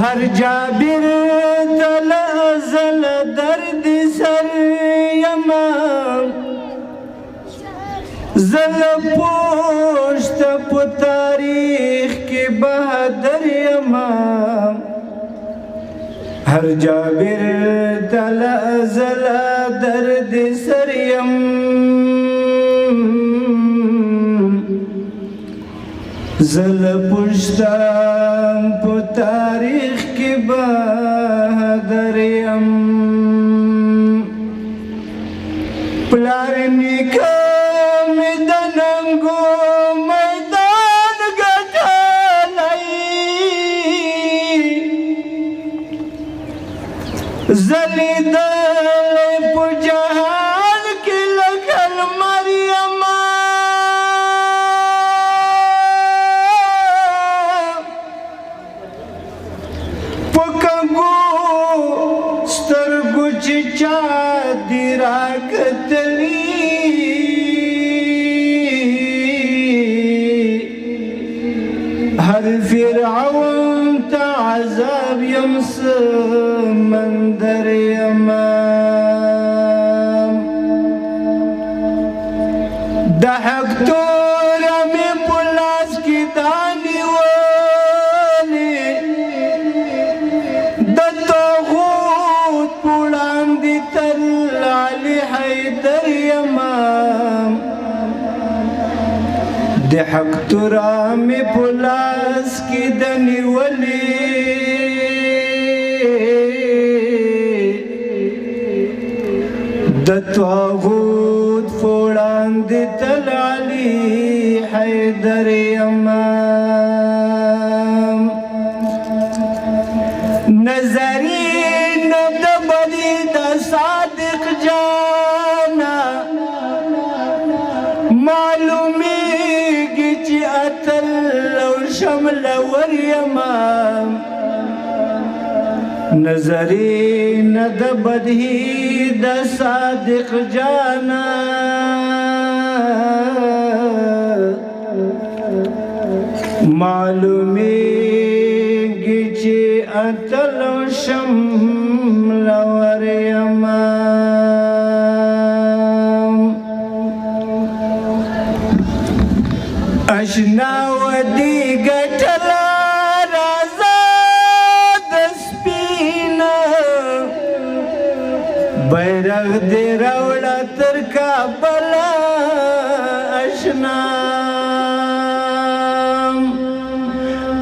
هر جابر دل ازل درد سر یما زل پوشت پو تاریخ کی بہادر یما ہر جابر دل ازل درد سر یم زل پشتم پو تاریخ کی بہادر یم پلار نیکم دننگو میدان گٹالائی زلی دل پو جہان کی لکھل مریم سترگو چچا دی راکتلی ہر فرعون تا عذاب یمس مندر یمام دحق تورمی پلاس کی دانی د حق ترامي پلاس کی دنی ولی د طاغوت فولاند تل علی حیدر امام نظرین د بدی د صادق جانا معلومی شمل وريما نظري ند بدهي د صادق جانا معلوميږي چې اتل شمل وريما اشنا ودي گټلا رازا د سپینا بیرغ دی راوړه تر کابل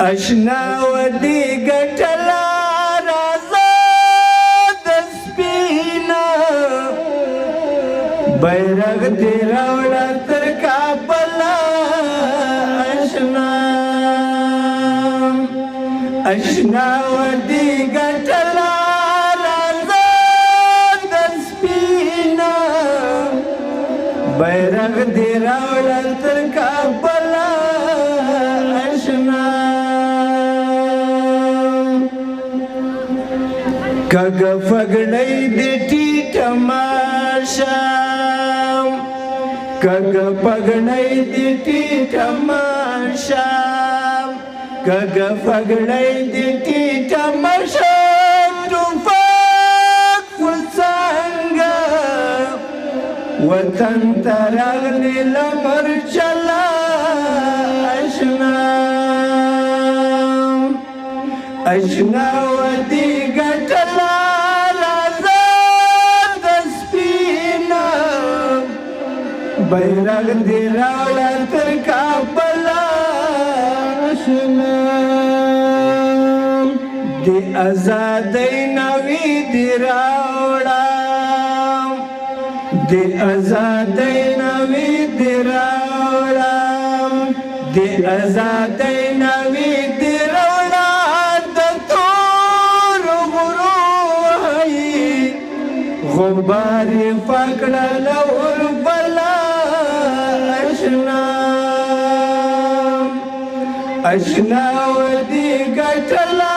اشنا ودي گټلا رازا د سپینا بیرغ دی راوړه تر کابل اشنا ودی گټلا رازا د سپینا بیرغ دی راوړل تر کابل اشنا کګ فګړی دی ټیټه ماشام کګ پګړی دی ټیټه ماشام کګ فګړی دی ټیټه ماشام ټوپک وڅنګه وطن ته راغلی لمر چلا اشنا ودی ګټلا رازا د سپینا بیرغ دی راوړه تر کابل دی ازادۍ نوی دی راوړه دی ازادۍ نوی دی راوړه دی ازادۍ نوی دی راوړه د تور غرو غبار پکړل اور بلا اشنا ودی ګټلا